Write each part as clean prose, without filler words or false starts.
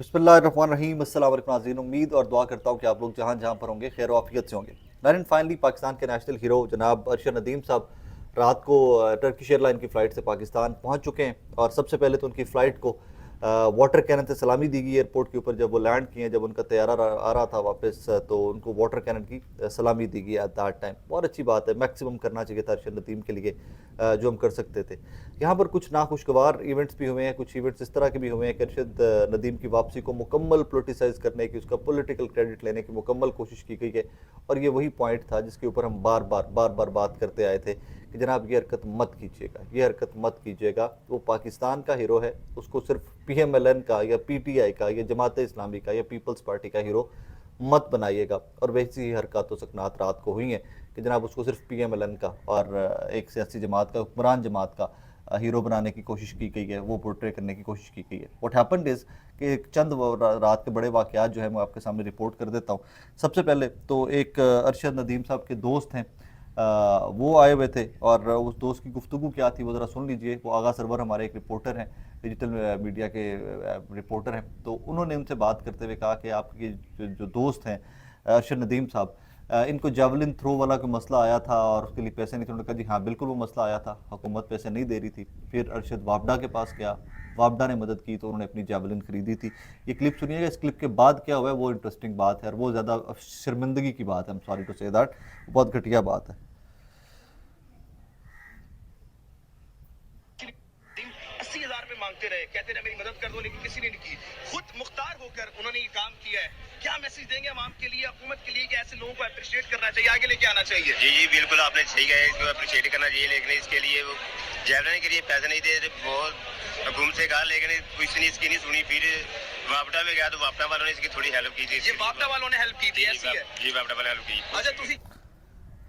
बिस्मिल्लाहिर्रहमानिर्रहीम। अस्सलाम वालेकुम नाज़रीन, उम्मीद और दुआ करता हूँ कि आप लोग जहाँ जहाँ पर होंगे खैर आफियत से होंगे। नाइन फाइनली पाकिस्तान के नेशनल हीरो जनाब अरशद नदीम साहब रात को टर्किश एयरलाइन की फ़्लाइट से पाकिस्तान पहुँच चुके हैं। और सबसे पहले तो उनकी फ़्लाइट को वाटर कैनन से सलामी दी गई एयरपोर्ट के ऊपर। जब वो लैंड किए, जब उनका तैयारा आ रहा था वापस, तो उनको वाटर कैनन की सलामी दी गई एट दैट टाइम। बहुत अच्छी बात है, मैक्सिमम करना चाहिए था अरशद नदीम के लिए जो हम कर सकते थे। यहाँ पर कुछ नाखुशगवार इवेंट्स भी हुए हैं, कुछ इवेंट्स इस तरह के भी हुए हैं कि अरशद नदीम की वापसी को मुकम्मल पोलिटिसाइज करने की, उसका पॉलिटिकल क्रेडिट लेने की मुकम्मल कोशिश की गई है। और ये वही पॉइंट था जिसके ऊपर हम बार बार बात करते आए थे कि जनाब ये हरकत मत कीजिएगा, ये हरकत मत कीजिएगा। वो पाकिस्तान का हीरो है, उसको सिर्फ PMLN का या PTI का या जमात इस्लामी का या पीपल्स पार्टी का हीरो मत बनाइएगा। और वैसी ही हरकत व सकनात रात को हुई हैं कि जनाब उसको सिर्फ PMLN का और एक सियासी जमात का, हुक्मरान जमात का हीरो बनाने की कोशिश की गई है, वो पोर्ट्रे करने की कोशिश की गई है। व्हाट हैपेंड इज़ कि चंद रात के बड़े वाक़यात जो है मैं आपके सामने रिपोर्ट कर देता हूँ। सबसे पहले तो एक अरशद नदीम साहब के दोस्त हैं, वो आए हुए थे और उस दोस्त की गुफ्तगू क्या थी वो ज़रा सुन लीजिए। वो आगा सरवर हमारे एक रिपोर्टर हैं, डिजिटल मीडिया के रिपोर्टर हैं। तो उन्होंने उनसे बात करते हुए कहा कि आपके जो दोस्त हैं अरशद नदीम साहब, इनको जावलिन थ्रो वाला कोई मसला आया था और उसके लिए पैसे नहीं थे। उन्होंने कहा जी हाँ बिल्कुल वो मसला आया था, हुकूमत पैसे नहीं दे रही थी। फिर अरशद वापडा के पास गया, वापडा ने मदद की तो उन्होंने अपनी जावलिन खरीदी थी। ये क्लिप सुनिएगा, इस क्लिप के बाद क्या हुआ है वो इंटरेस्टिंग बात है और वो ज़्यादा शर्मिंदगी की बात है। I am sorry to say that, बहुत घटिया बात है। 80,000 रुपए मांगते रहे, कहते रहे मेरी मदद कर दो, लेकिन किसी ने नहीं की। खुद मुख्तार होकर उन्होंने ये काम किया है। क्या मैसेज देंगे आवाम के लिए, हुकूमत के लिए कि ऐसे लोगों को अप्रिशिएट करना चाहिए, आगे लेके आना चाहिए? जी जी बिल्कुल, आपने सही कहा है, इसको अप्रिशिएट करना चाहिए। लेकिन इसके लिए वो जैवलिन के लिए पैसे नहीं दे रहे। बहुत हुकूमत से कहा लेकिन किसी ने इसकी नहीं सुनी। फिर वापडा में गया तो वापडा वालों ने इसकी थोड़ी हेल्प की थी। ये वापडा वालों ने हेल्प की थी, ऐसी है? जी वापडा वाले हेल्प की। अच्छा, तुसी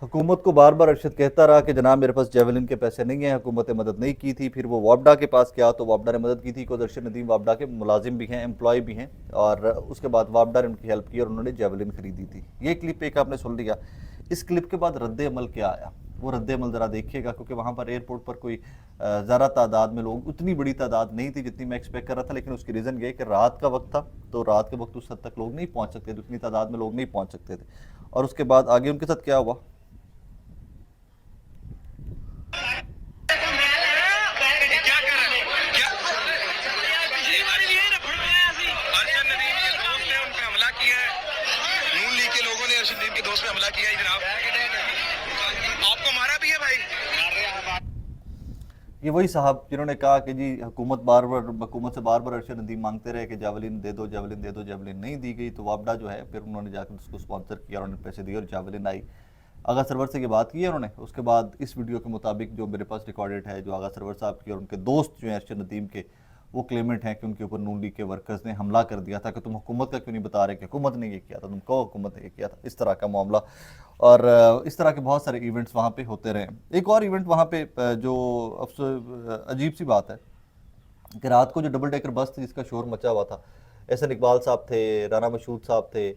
हुकूमत को बार बार अरशद कहता रहा कि जनाब मेरे पास जेवलिन के पैसे नहीं हैं, हुकूमत ने मदद नहीं की थी। फिर वो वापडा के पास गया तो वापडा ने मदद की थी। क्योंकि अरशद नदीम वापडा के मुलाजिम भी हैं, एम्प्लॉय भी हैं। और उसके बाद वापडा ने उनकी हेल्प की और उन्होंने जेवलिन खरीदी थी। ये क्लिप एक आपने सुन लिया। इस क्लिप के बाद रद्द अमल क्या आया वो रद्द अमल ज़रा देखिएगा, क्योंकि वहाँ पर एयरपोर्ट पर कोई ज़्यादा तादाद में लोग, उतनी बड़ी तादाद नहीं थी जितनी मैं एक्सपेक्ट कर रहा था। लेकिन उसकी रीज़न ये कि रात का वक्त था, तो रात के वक्त उस हद तक लोग नहीं पहुँच सकते थे, उतनी तादाद में लोग नहीं पहुँच सकते थे। और उसके बाद आगे उनके साथ क्या हुआ क्या कर रहे हो? क्या पिछली बार भी यही रफड़ में आया सी। अर्शद नदीम के दोस्त ने उन पे हमला किया है। नून लीग के लोगों ने अर्शद नदीम के दोस्त पे हमला किया है जनाब। आपको मारा भी है भाई? ये वही साहब जिन्होंने कहा कि जी हुकूमत से बार बार अरशद नदीम मांगते रहे कि जावलिन दे दो, जावलिन दे दो, जावलिन नहीं दी गई। तो वापडा जो है फिर उन्होंने जाकर उसको स्पॉन्सर किया, उन्होंने पैसे दिए और जावलिन आई। आगा सरवर से ये बात की है उन्होंने। उसके बाद इस वीडियो के मुताबिक जो मेरे पास रिकॉर्डेड है, जो आगा सरवर साहब की और उनके दोस्त जो हैं अरशद नदीम के, वो क्लेमेंट हैं कि उनके ऊपर नून लीग के वर्कर्स ने हमला कर दिया था कि तुम हुकूमत का क्यों नहीं बता रहे कि हुकूमत ने ये किया था, तुम कहो हुकूमत ने ये किया था, इस तरह का मामला। और इस तरह के बहुत सारे इवेंट्स वहाँ पे होते रहे। एक और इवेंट वहाँ पे जो अफसोस अजीब सी बात है कि रात को जो डबल डेकर बस थी जिसका शोर मचा हुआ था, एहसन इकबाल साहब थे, राना मशहूद साहब थे,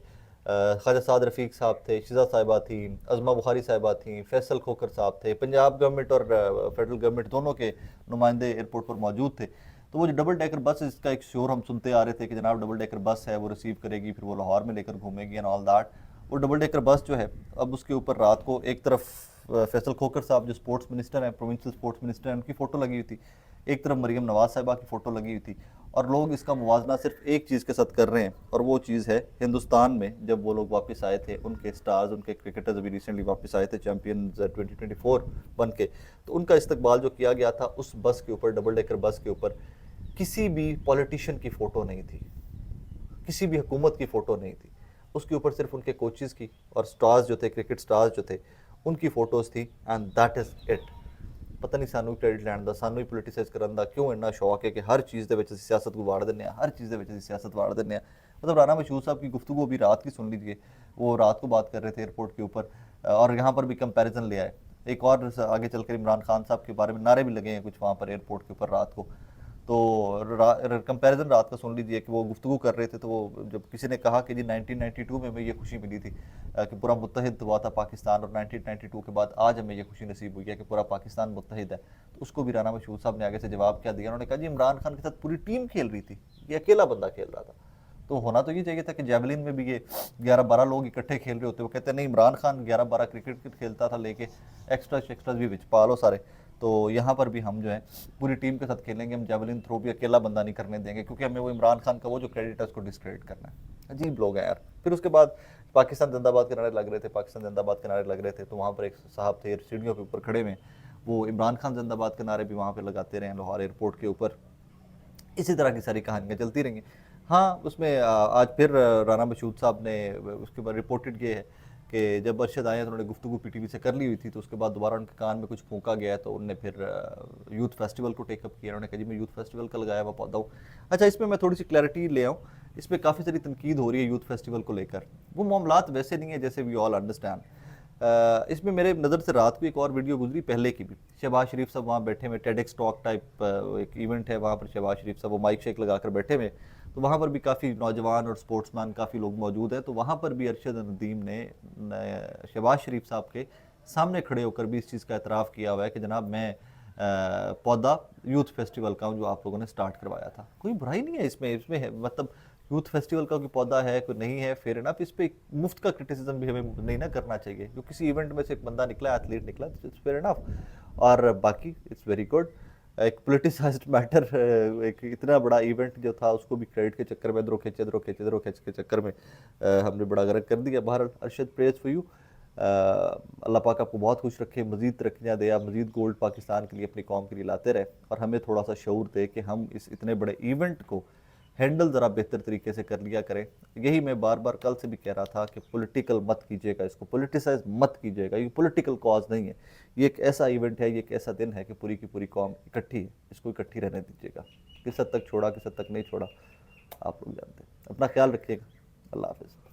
ख्वाजा साद रफ़ीक साहब थे, शिजा साहिबा थी, अज़मा बुखारी साहिबा थी, फैसल खोकर साहब थे, पंजाब गवर्नमेंट और फेडरल गवर्नमेंट दोनों के नुमाइंदे एयरपोर्ट पर मौजूद थे। तो वो जो डबल डेकर बस, इसका एक शोर हम सुनते आ रहे थे कि जनाब डबल डेकर बस है, वो रिसीव करेगी, फिर वो लाहौर में लेकर घूमेगी एंड ऑल दैट। वो डबल डेकर बस जो है, अब उसके ऊपर रात को एक तरफ फैसल खोकर साहब जो स्पोर्ट्स मिनिस्टर हैं, प्रोविंशियल स्पोर्ट्स मिनिस्टर हैं, उनकी फ़ोटो लगी हुई थी, एक तरफ मरीम नवाज़ साहिबा की फ़ोटो लगी हुई थी। और लोग इसका मुवाजना सिर्फ एक चीज़ के साथ कर रहे हैं और वो चीज़ है हिंदुस्तान में जब वो लोग वापस आए थे, उनके स्टार्स, उनके क्रिकेटर्स अभी रिसेंटली वापस आए थे चैम्पियंस 2024 बन के, तो उनका इस्तकबाल जो किया गया था उस बस के ऊपर, डबल डेकर बस के ऊपर किसी भी पॉलिटिशियन की फ़ोटो नहीं थी, किसी भी हुकूमत की फ़ोटो नहीं थी। उसके ऊपर सिर्फ उनके कोचेज़ की और स्टार्स जो थे, क्रिकेट स्टार्स जो थे, उनकी फ़ोटोज़ थी एंड दैट इज़ इट। पता नहीं सानू क्रेडिट लैंड दा, सानू ही पोलिटिसाइज करन दा क्यों इन्ना शौक है कि हर चीज़ दे विच असीं सियासत को वाड़ दिन्ने, हर चीज़ दे विच असीं सियासत वाड़ दिन्ने। मतलब राना मशहूद साहब की गुफ्तगू अभी रात की सुन लीजिए, वो रात को बात कर रहे थे एयरपोर्ट के ऊपर और यहाँ पर भी कंपैरिजन ले आए। एक और आगे चलकर इमरान खान साहब के बारे में नारे भी लगे हैं कुछ वहाँ पर एयरपोर्ट के ऊपर रात को। तो कंपैरिजन रात का सुन लीजिए कि वो गुफ्तगू कर रहे थे। तो वो जब किसी ने कहा कि जी 1992 में हमें ये खुशी मिली थी कि पूरा मुत्तहिद हुआ था पाकिस्तान, और 1992 के बाद आज हमें ये खुशी नसीब हुई है कि पूरा पाकिस्तान मुत्तहिद है, तो उसको भी राना मशहूद साहब ने आगे से जवाब क्या दिया। उन्होंने कहा जी इमरान खान के साथ पूरी टीम खेल रही थी, ये अकेला बंदा खेल रहा था। तो होना तो ये चाहिए था कि जेवलिन में भी ये 11-12 लोग इकट्ठे खेल रहे होते। वो कहते नहीं, इमरान खान 11-12 क्रिकेट खेलता था लेके एक्स्ट्रास भी विच पालो सारे। तो यहाँ पर भी हम जो है पूरी टीम के साथ खेलेंगे, हम जेवलिन थ्रो भी अकेला बंदा नहीं करने देंगे, क्योंकि हमें वो इमरान खान का वो जो क्रेडिट है उसको डिस्क्रेडिट करना है। अजीब लोग हैं यार। फिर उसके बाद पाकिस्तान जिंदाबाद के नारे लग रहे थे, पाकिस्तान जिंदाबाद के नारे लग रहे थे, तो वहाँ पर एक साहब थे सीढ़ियों के ऊपर खड़े में, वो इमरान खान जिंदाबाद के नारे भी वहाँ पर लगाते रहे लाहौर एयरपोर्ट के ऊपर। इसी तरह की सारी कहानियाँ चलती रहेंगी। हाँ, उसमें आज फिर राना मशहूद साहब ने उसके बाद रिपोर्टेड ये है कि जब अरशद आए तो उन्होंने गुफ्तगू पीटीवी से कर ली हुई थी, तो उसके बाद दोबारा उनके कान में कुछ फूंका गया है, तो उन्होंने फिर यूथ फेस्टिवल को टेकअप किया। उन्होंने कहा जी मैं यूथ फेस्टिवल का लगाया हुआ पौधा हूँ। अच्छा, इसमें मैं थोड़ी सी क्लैरिटी ले आऊँ। इसमें काफ़ी सारी तनकीद हो रही है यूथ फेस्टिवल को लेकर। वो मामलात वैसे नहीं है जैसे वी ऑल अंडरस्टैंड। इसमें मेरे नज़र से रात को एक और वीडियो गुजरी पहले की भी। शहबाज शरीफ साहब वहाँ बैठे हुए, टेडेक्स टॉक टाइप एक इवेंट है वहाँ पर, शहबाज शरीफ साहब वो माइक शेक लगा कर बैठे हुए, तो वहाँ पर भी काफ़ी नौजवान और स्पोर्ट्समैन काफ़ी लोग मौजूद हैं। तो वहाँ पर भी अरशद नदीम ने शहबाज शरीफ साहब के सामने खड़े होकर भी इस चीज़ का एतराफ़ किया हुआ है कि जनाब मैं पौधा यूथ फेस्टिवल का हूँ जो आप लोगों ने स्टार्ट करवाया था। कोई बुराई नहीं है इसमें। इसमें है मतलब यूथ फेस्टिवल का कोई पौधा है कोई नहीं है, फेयर इनफ। इस पर मुफ्त का क्रिटिसिज्म भी हमें नहीं ना करना चाहिए। जो किसी इवेंट में से एक बंदा निकला, एथलीट निकला, इट्स फेयर इनफ। और बाकी इट्स वेरी गुड। एक पोलिटिसाइज्ड मैटर, एक इतना बड़ा इवेंट जो था उसको भी क्रेडिट के चक्कर में इधरों खींच के चक्कर में हमने बड़ा गर्क कर दिया। बहरहाल अरशद, प्रेज फॉर यू। अल्लाह पाक आपको बहुत खुश रखे, मज़ीद तरक्कियाँ दे, आप मज़ीद गोल्ड पाकिस्तान के लिए, अपनी कौम के लिए लाते रहे, और हमें थोड़ा सा शऊर दे कि हम इस इतने बड़े इवेंट को हैंडल ज़रा बेहतर तरीके से कर लिया करें। यही मैं बार बार कल से भी कह रहा था कि पॉलिटिकल मत कीजिएगा, इसको पॉलिटिसाइज मत कीजिएगा। ये पॉलिटिकल कॉज नहीं है, ये एक ऐसा इवेंट है, ये एक ऐसा दिन है कि पूरी की पूरी कौम इकट्ठी है, इसको इकट्ठी रहने दीजिएगा। किस हद तक छोड़ा, किस हद तक नहीं छोड़ा, आप लोग जानते हैं। अपना ख्याल रखिएगा। अल्लाह हाफिज़।